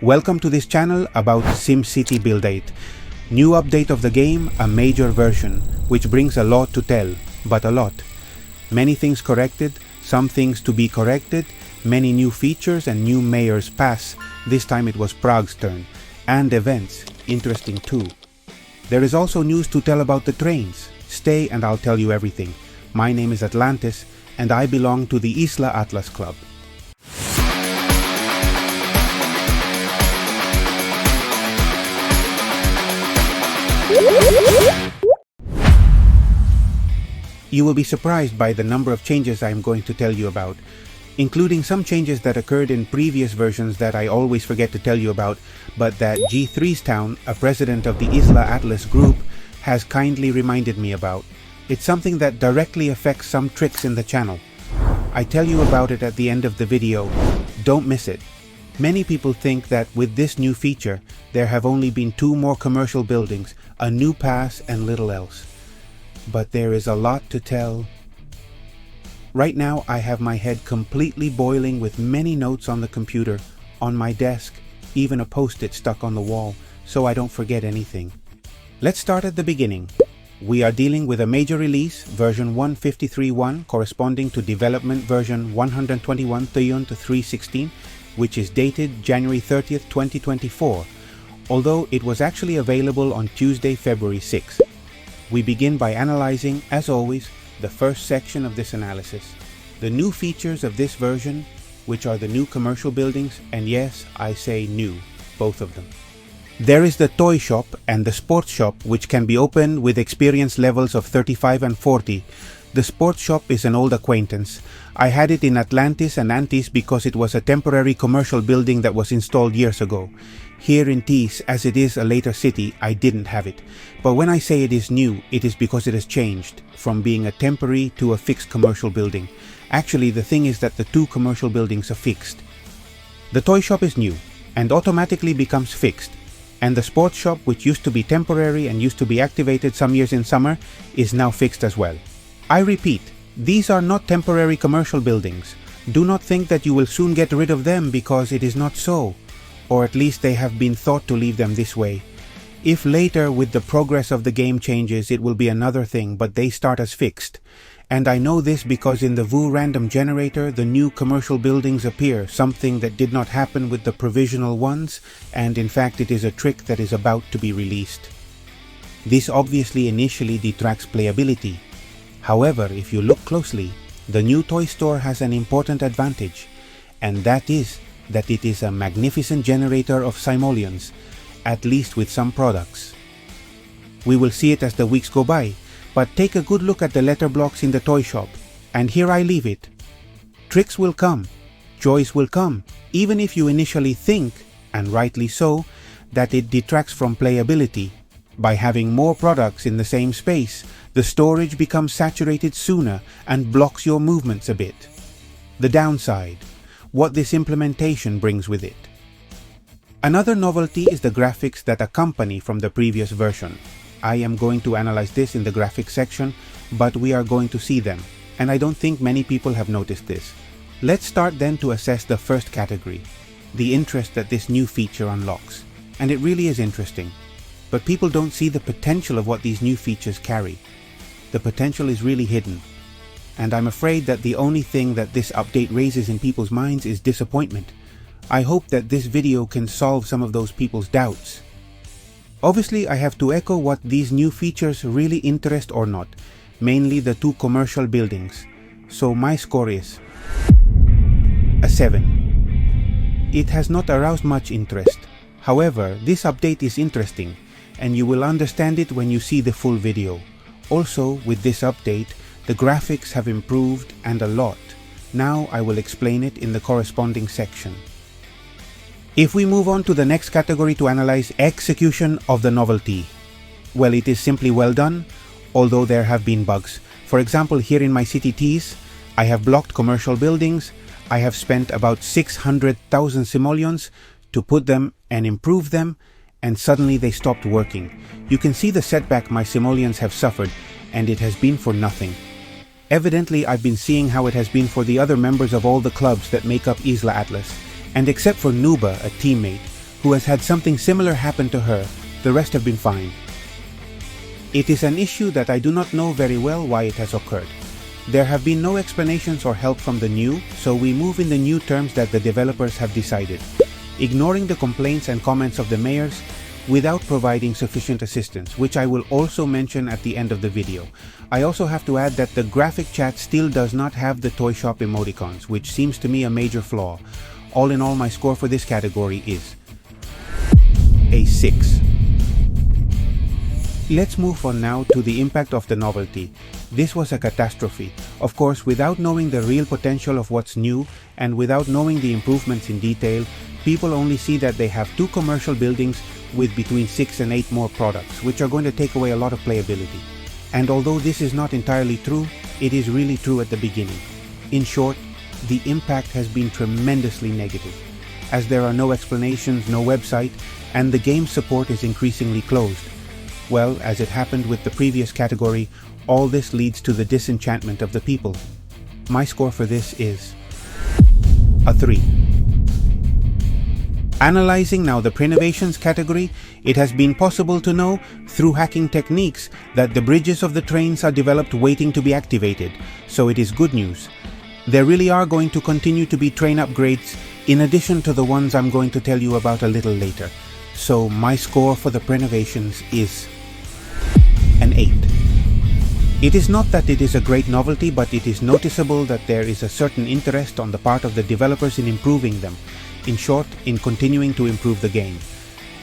Welcome to this channel about SimCity BuildIt. New update of the game, a major version, which brings a lot to tell, but a lot. Many things corrected, some things to be corrected, many new features and new mayors pass. This time it was Prague's turn. And events, interesting too. There is also news to tell about the trains. Stay and I'll tell you everything. My name is Atlantis and I belong to the Isla Atlas Club. You will be surprised by the number of changes I am going to tell you about, including some changes that occurred in previous versions that I always forget to tell you about, but that G3's Town, a president of the Isla Atlas group, has kindly reminded me about. It's something that directly affects some tricks in the channel. I tell you about it at the end of the video. Don't miss it. Many people think that with this new feature, there have only been 2 more commercial buildings, a new pass and little else. But there is a lot to tell. Right now I have my head completely boiling with many notes on the computer, on my desk, even a post-it stuck on the wall, so I don't forget anything. Let's start at the beginning. We are dealing with a major release, version 153.1, corresponding to development version 121.3.316, which is dated January 30th, 2024, although it was actually available on Tuesday, February 6th. We begin by analyzing, as always, the first section of this analysis. The new features of this version, which are the new commercial buildings, and yes, I say new, both of them. There is the toy shop and the sports shop, which can be opened with experience levels of 35 and 40. The sports shop is an old acquaintance. I had it in Atlantis and Antis because it was a temporary commercial building that was installed years ago. Here in Tis, as it is a later city, I didn't have it. But when I say it is new, it is because it has changed from being a temporary to a fixed commercial building. Actually, the thing is that the 2 commercial buildings are fixed. The toy shop is new and automatically becomes fixed. And the sports shop, which used to be temporary and used to be activated some years in summer, is now fixed as well. I repeat, these are not temporary commercial buildings. Do not think that you will soon get rid of them because it is not so. Or at least they have been thought to leave them this way. If later with the progress of the game changes it will be another thing, but they start as fixed. And I know this because in the VU random generator the new commercial buildings appear, something that did not happen with the provisional ones, and in fact it is a trick that is about to be released. This obviously initially detracts playability. However, if you look closely, the new toy store has an important advantage, and that is that it is a magnificent generator of simoleons, at least with some products. We will see it as the weeks go by, but take a good look at the letter blocks in the toy shop, and here I leave it. Tricks will come, joys will come, even if you initially think, and rightly so, that it detracts from playability. By having more products in the same space, the storage becomes saturated sooner and blocks your movements a bit. The downside, what this implementation brings with it. Another novelty is the graphics that accompany from the previous version. I am going to analyze this in the graphics section, but we are going to see them, and I don't think many people have noticed this. Let's start then to assess the first category, the interest that this new feature unlocks. And it really is interesting. But people don't see the potential of what these new features carry. The potential is really hidden. And I'm afraid that the only thing that this update raises in people's minds is disappointment. I hope that this video can solve some of those people's doubts. Obviously, I have to echo what these new features really interest or not, mainly the 2 commercial buildings. So my score is a 7. It has not aroused much interest. However, this update is interesting, and you will understand it when you see the full video. Also, with this update, the graphics have improved and a lot. Now I will explain it in the corresponding section. If we move on to the next category to analyze execution of the novelty. Well, it is simply well done, although there have been bugs. For example, here in my city Tis, I have blocked commercial buildings. I have spent about 600,000 simoleons to put them and improve them, and suddenly they stopped working. You can see the setback my simoleons have suffered, and it has been for nothing. Evidently, I've been seeing how it has been for the other members of all the clubs that make up Isla Atlas, and except for Nuba, a teammate, who has had something similar happen to her. The rest have been fine. It is an issue that I do not know very well why it has occurred. There have been no explanations or help from the new, so we move in the new terms that the developers have decided, ignoring the complaints and comments of the mayors without providing sufficient assistance, which I will also mention at the end of the video. I also have to add that the graphic chat still does not have the toy shop emoticons, which seems to me a major flaw. All in all, my score for this category is a 6. Let's move on now to the impact of the novelty. This was a catastrophe. Of course, without knowing the real potential of what's new and without knowing the improvements in detail, people only see that they have 2 commercial buildings with between 6 and 8 more products, which are going to take away a lot of playability. And although this is not entirely true, it is really true at the beginning. In short, the impact has been tremendously negative, as there are no explanations, no website, and the game support is increasingly closed. Well, as it happened with the previous category, all this leads to the disenchantment of the people. My score for this is a 3. Analyzing now the Prenovations category, it has been possible to know through hacking techniques that the bridges of the trains are developed waiting to be activated, so it is good news. There really are going to continue to be train upgrades in addition to the ones I'm going to tell you about a little later. So my score for the Prenovations is an 8. It is not that it is a great novelty, but it is noticeable that there is a certain interest on the part of the developers in improving them. In short, in continuing to improve the game.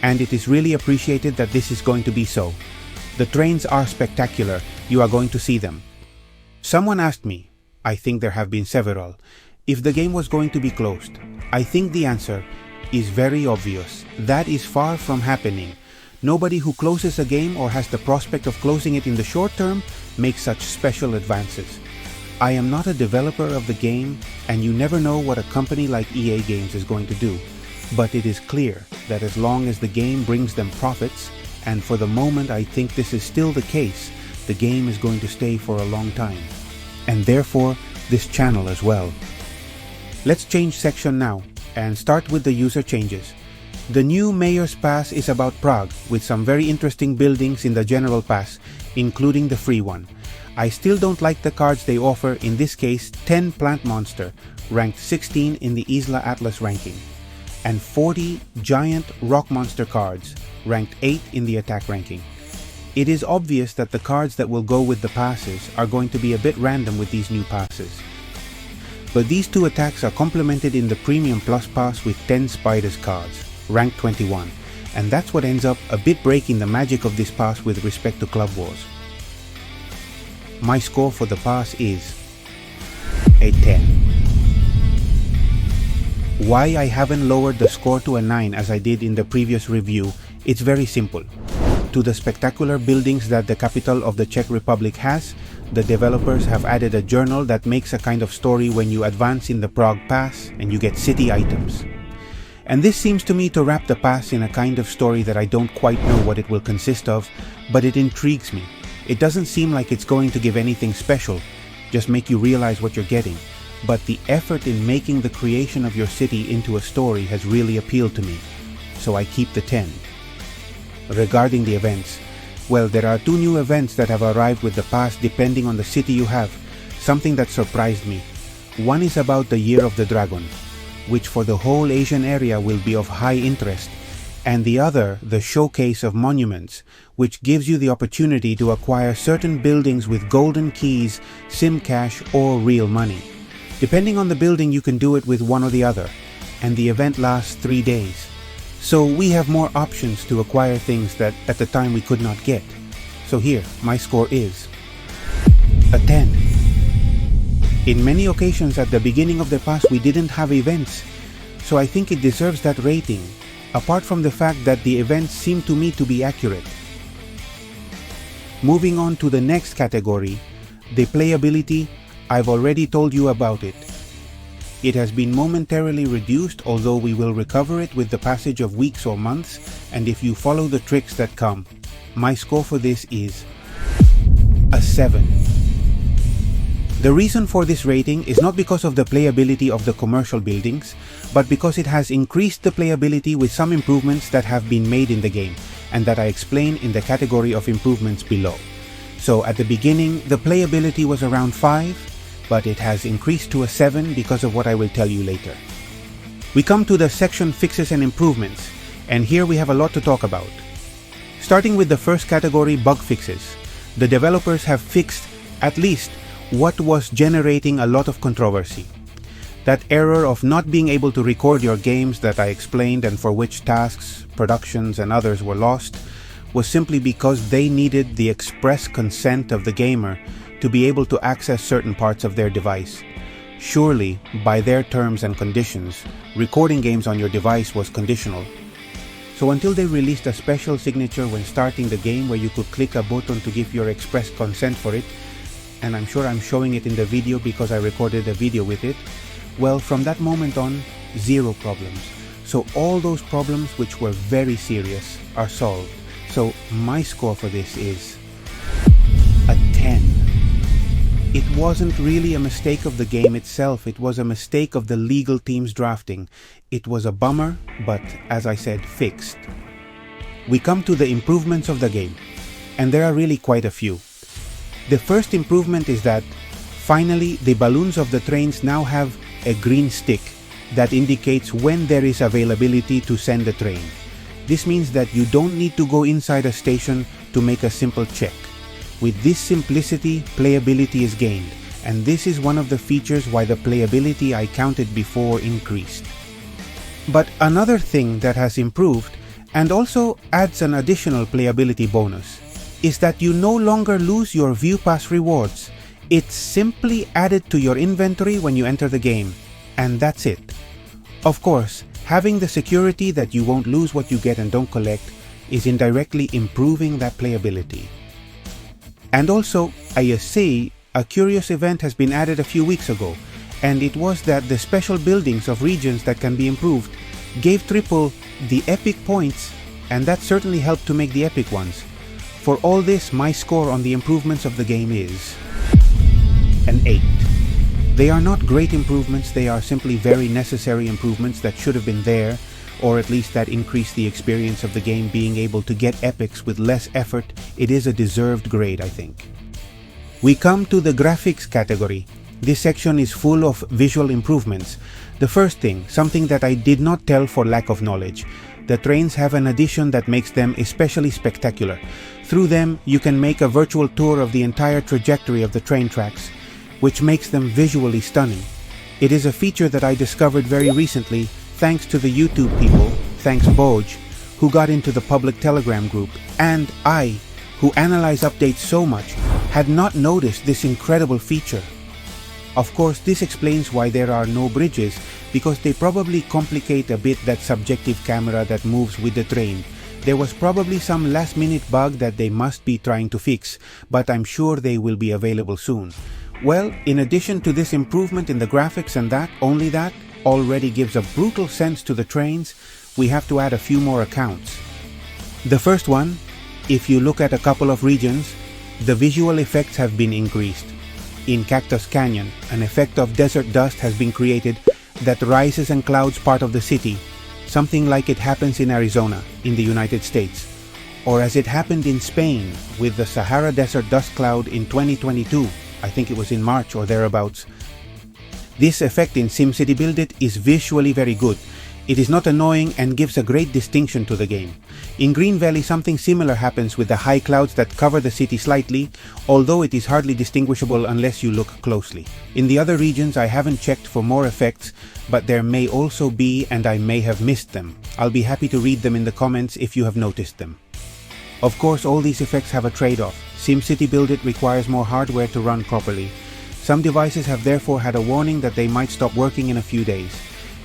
And it is really appreciated that this is going to be so. The trains are spectacular, you are going to see them. Someone asked me, I think there have been several, if the game was going to be closed. I think the answer is very obvious. That is far from happening. Nobody who closes a game or has the prospect of closing it in the short term makes such special advances. I am not a developer of the game, and you never know what a company like EA Games is going to do, but it is clear that as long as the game brings them profits, and for the moment I think this is still the case, the game is going to stay for a long time, and therefore this channel as well. Let's change section now, and start with the user changes. The new Mayor's Pass is about Prague, with some very interesting buildings in the General Pass, including the free one. I still don't like the cards they offer, in this case 10 Plant Monster, ranked 16 in the Isla Atlas ranking, and 40 Giant Rock Monster cards, ranked 8 in the Attack ranking. It is obvious that the cards that will go with the passes are going to be a bit random with these new passes. But these 2 attacks are complemented in the Premium Plus Pass with 10 Spiders cards, ranked 21, and that's what ends up a bit breaking the magic of this pass with respect to Club Wars. My score for the pass is a 10. Why I haven't lowered the score to a 9 as I did in the previous review, it's very simple. To the spectacular buildings that the capital of the Czech Republic has, the developers have added a journal that makes a kind of story when you advance in the Prague Pass and you get city items. And this seems to me to wrap the pass in a kind of story that I don't quite know what it will consist of, but it intrigues me. It doesn't seem like it's going to give anything special, just make you realize what you're getting. But the effort in making the creation of your city into a story has really appealed to me, so I keep the 10. Regarding the events, well, there are 2 new events that have arrived with the pass depending on the city you have, something that surprised me. One is about the Year of the Dragon, which for the whole Asian area will be of high interest, and the other, the Showcase of Monuments, which gives you the opportunity to acquire certain buildings with golden keys, sim cash, or real money. Depending on the building, you can do it with one or the other, and the event lasts 3 days. So we have more options to acquire things that at the time we could not get. So here, my score is a 10. In many occasions at the beginning of the pass we didn't have events, so I think it deserves that rating, apart from the fact that the events seem to me to be accurate. Moving on to the next category, the playability, I've already told you about it. It has been momentarily reduced, although we will recover it with the passage of weeks or months, and if you follow the tricks that come. My score for this is a 7. The reason for this rating is not because of the playability of the commercial buildings, but because it has increased the playability with some improvements that have been made in the game, and that I explain in the category of improvements below. So at the beginning, the playability was around 5, but it has increased to a 7 because of what I will tell you later. We come to the section Fixes and Improvements, and here we have a lot to talk about. Starting with the first category, bug fixes. The developers have fixed at least what was generating a lot of controversy. That error of not being able to record your games that I explained and for which tasks, productions and others were lost, was simply because they needed the express consent of the gamer to be able to access certain parts of their device. Surely, by their terms and conditions, recording games on your device was conditional. So until they released a special signature when starting the game where you could click a button to give your express consent for it, and I'm sure I'm showing it in the video because I recorded a video with it, well, from that moment on, 0 problems. So all those problems which were very serious are solved. So my score for this is a 10. It wasn't really a mistake of the game itself, it was a mistake of the legal team's drafting. It was a bummer, but as I said, fixed. We come to the improvements of the game, and there are really quite a few. The first improvement is that, finally, the balloons of the trains now have a green stick that indicates when there is availability to send a train. This means that you don't need to go inside a station to make a simple check. With this simplicity, playability is gained, and this is one of the features why the playability I counted before increased. But another thing that has improved, and also adds an additional playability bonus, is that you no longer lose your View Pass rewards. It's simply added to your inventory when you enter the game, and that's it. Of course, having the security that you won't lose what you get and don't collect is indirectly improving that playability. And also, I see a curious event has been added a few weeks ago, and it was that the special buildings of regions that can be improved gave Triple the epic points, and that certainly helped to make the epic ones. For all this, my score on the improvements of the game is an 8. They are not great improvements, they are simply very necessary improvements that should have been there, or at least that increase the experience of the game being able to get epics with less effort. It is a deserved grade, I think. We come to the graphics category. This section is full of visual improvements. The first thing, something that I did not tell for lack of knowledge. The trains have an addition that makes them especially spectacular. Through them, you can make a virtual tour of the entire trajectory of the train tracks, which makes them visually stunning. It is a feature that I discovered very recently thanks to the YouTube people, thanks Boj, who got into the public Telegram group, and I, who analyze updates so much, had not noticed this incredible feature. Of course, this explains why there are no bridges, because they probably complicate a bit that subjective camera that moves with the train. There was probably some last-minute bug that they must be trying to fix, but I'm sure they will be available soon. Well, in addition to this improvement in the graphics and that, only that, already gives a brutal sense to the trains, we have to add a few more accounts. The first one, if you look at a couple of regions, the visual effects have been increased. In Cactus Canyon, an effect of desert dust has been created that rises and clouds part of the city, something like it happens in Arizona, in the United States, or as it happened in Spain with the Sahara Desert dust cloud in 2022, I think it was in March or thereabouts. This effect in SimCity BuildIt is visually very good. It is not annoying and gives a great distinction to the game. In Green Valley, something similar happens with the high clouds that cover the city slightly, although it is hardly distinguishable unless you look closely. In the other regions, I haven't checked for more effects, but there may also be, and I may have missed them. I'll be happy to read them in the comments if you have noticed them. Of course, all these effects have a trade-off. SimCity BuildIt requires more hardware to run properly. Some devices have therefore had a warning that they might stop working in a few days.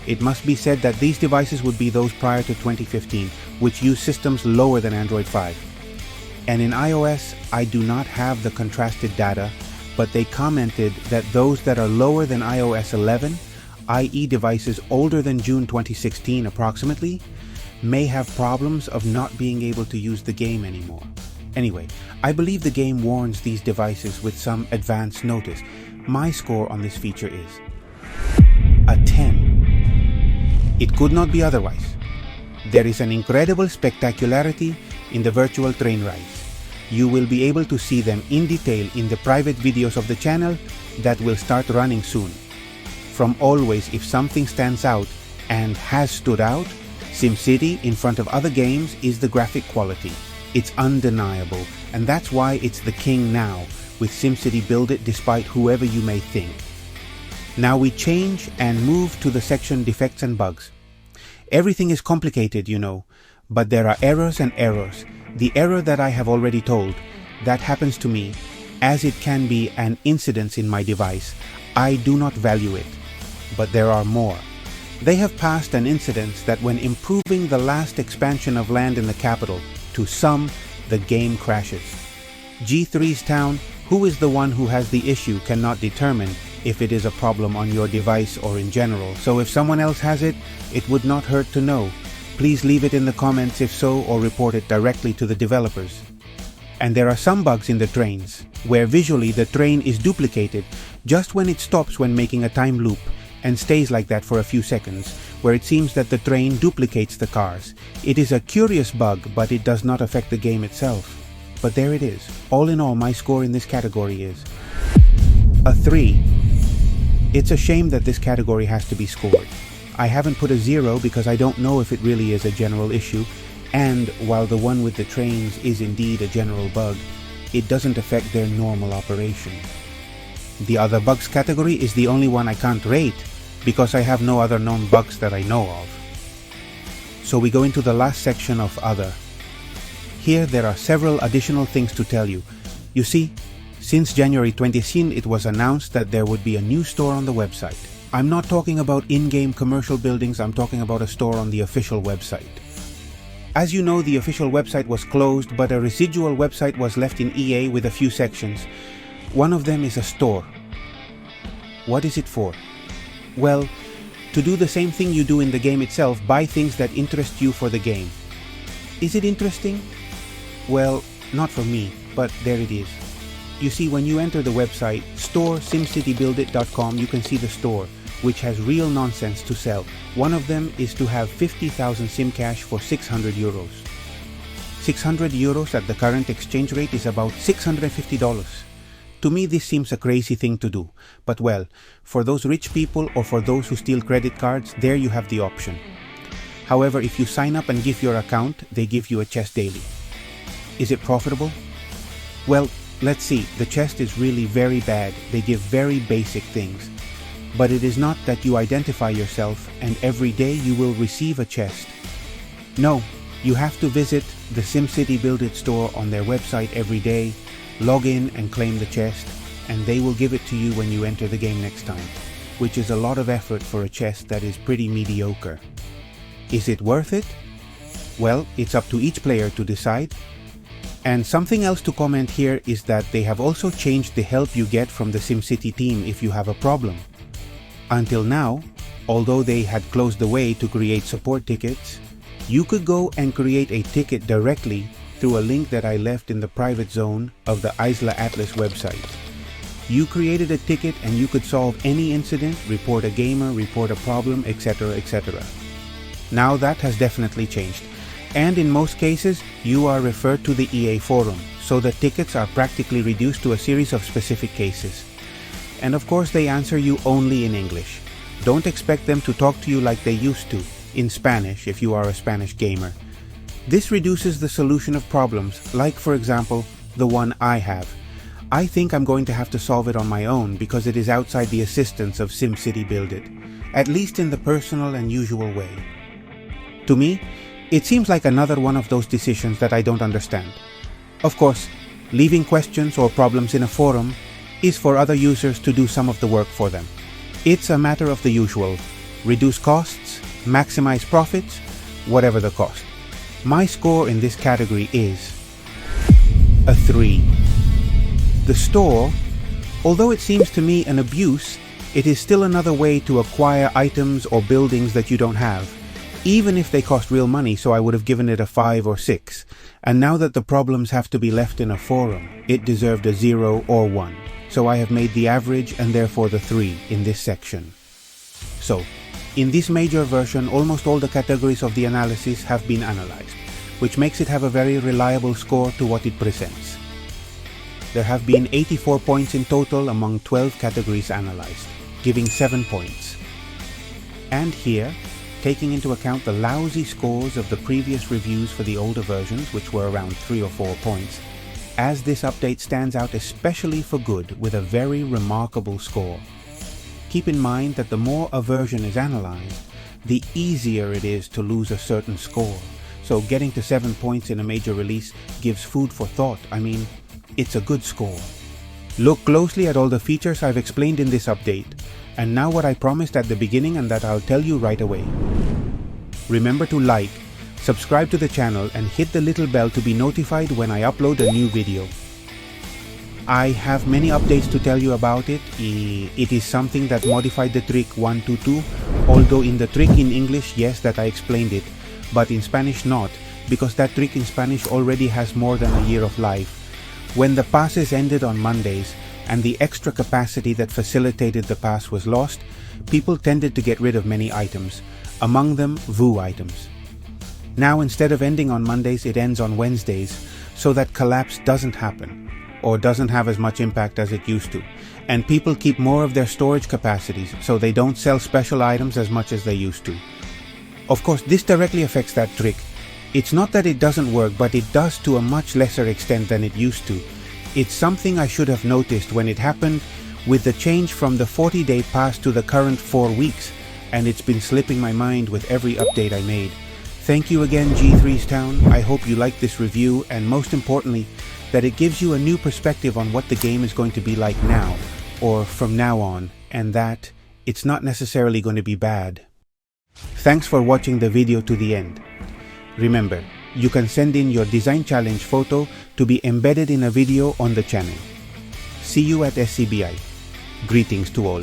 It must be said that these devices would be those prior to 2015, which use systems lower than Android 5. And in iOS, I do not have the contrasted data, but they commented that those that are lower than iOS 11, i.e. devices older than June 2016 approximately, may have problems of not being able to use the game anymore. Anyway, I believe the game warns these devices with some advance notice. My score on this feature is a 10. It could not be otherwise. There is an incredible spectacularity in the virtual train rides. You will be able to see them in detail in the private videos of the channel that will start running soon. From always, if something stands out and has stood out, SimCity in front of other games is the graphic quality. It's undeniable, and that's why it's the king now with SimCity BuildIt, despite whoever you may think. Now we change and move to the section defects and bugs. Everything is complicated, you know, but there are errors and errors. The error that I have already told, that happens to me, as it can be an incident in my device. I do not value it, but there are more. They have passed an incident that when improving the last expansion of land in the capital, to some, the game crashes. G3's town, who is the one who has the issue, cannot determine if it is a problem on your device or in general. So if someone else has it, it would not hurt to know. Please leave it in the comments if so, or report it directly to the developers. And there are some bugs in the trains, where visually the train is duplicated just when it stops when making a time loop, and stays like that for a few seconds, where it seems that the train duplicates the cars. It is a curious bug, but it does not affect the game itself. But there it is. All in all, my score in this category is a 3. It's a shame that this category has to be scored. I haven't put a 0 because I don't know if it really is a general issue, and while the one with the trains is indeed a general bug, it doesn't affect their normal operation. The other bugs category is the only one I can't rate because I have no other known bugs that I know of. So we go into the last section of other. Here there are several additional things to tell you. You see, since January 20th it was announced that there would be a new store on the website. I'm not talking about in-game commercial buildings, I'm talking about a store on the official website. As you know, the official website was closed, but a residual website was left in EA with a few sections. One of them is a store. What is it for? Well, to do the same thing you do in the game itself, buy things that interest you for the game. Is it interesting? Well, not for me, but there it is. You see, when you enter the website, store SimCityBuildIt.com, you can see the store, which has real nonsense to sell. One of them is to have 50,000 Sim cash for 600 euros. 600 euros at the current exchange rate is about $650. To me, this seems a crazy thing to do, but well, for those rich people or for those who steal credit cards, there you have the option. However, if you sign up and give your account, they give you a chest daily. Is it profitable? Well, let's see, the chest is really very bad. They give very basic things. But it is not that you identify yourself and every day you will receive a chest. No, you have to visit the SimCity BuildIt store on their website every day, log in and claim the chest, and they will give it to you when you enter the game next time, which is a lot of effort for a chest that is pretty mediocre. Is it worth it? Well, it's up to each player to decide. And something else to comment here is that they have also changed the help you get from the SimCity team if you have a problem. Until now, although they had closed the way to create support tickets, you could go and create a ticket directly through a link that I left in the private zone of the Isla Atlas website. You created a ticket and you could solve any incident, report a gamer, report a problem, etc., etc. Now that has definitely changed, and in most cases you are referred to the EA forum, so the tickets are practically reduced to a series of specific cases. And of course they answer you only in English. Don't expect them to talk to you like they used to, in Spanish if you are a Spanish gamer. This reduces the solution of problems, like for example, the one I have. I think I'm going to have to solve it on my own because it is outside the assistance of SimCity BuildIt, at least in the personal and usual way. To me, it seems like another one of those decisions that I don't understand. Of course, leaving questions or problems in a forum is for other users to do some of the work for them. It's a matter of the usual. Reduce costs, maximize profits, whatever the cost. My score in this category is a 3. The store, although it seems to me an abuse, it is still another way to acquire items or buildings that you don't have, even if they cost real money, so I would have given it a 5 or 6. And now that the problems have to be left in a forum, it deserved a 0 or 1. So I have made the average and therefore the 3 in this section. So, In this major version, almost all the categories of the analysis have been analyzed, which makes it have a very reliable score to what it presents. There have been 84 points in total among 12 categories analyzed, giving 7 points. And here, taking into account the lousy scores of the previous reviews for the older versions, which were around 3 or 4 points, as this update stands out especially for good with a very remarkable score. Keep in mind that the more a version is analyzed, the easier it is to lose a certain score, so getting to 7 points in a major release gives food for thought. I mean, it's a good score. Look closely at all the features I've explained in this update, and now what I promised at the beginning and that I'll tell you right away. Remember to like, subscribe to the channel and hit the little bell to be notified when I upload a new video. I have many updates to tell you about it. It is something that modified the trick 122, although in the trick in English, yes, that I explained it, but in Spanish not, because that trick in Spanish already has more than a year of life. When the passes ended on Mondays and the extra capacity that facilitated the pass was lost, people tended to get rid of many items, among them VOO items. Now instead of ending on Mondays, it ends on Wednesdays, so that collapse doesn't happen, or doesn't have as much impact as it used to, and people keep more of their storage capacities, so they don't sell special items as much as they used to. Of course, this directly affects that trick. It's not that it doesn't work, but it does to a much lesser extent than it used to. It's something I should have noticed when it happened with the change from the 40-day pass to the current 4 weeks, and it's been slipping my mind with every update I made. Thank you again, G3's Town. I hope you liked this review, and most importantly, that it gives you a new perspective on what the game is going to be like now, or from now on, and that it's not necessarily going to be bad. Thanks for watching the video to the end. Remember, you can send in your design challenge photo to be embedded in a video on the channel. See you at SCBI. Greetings to all.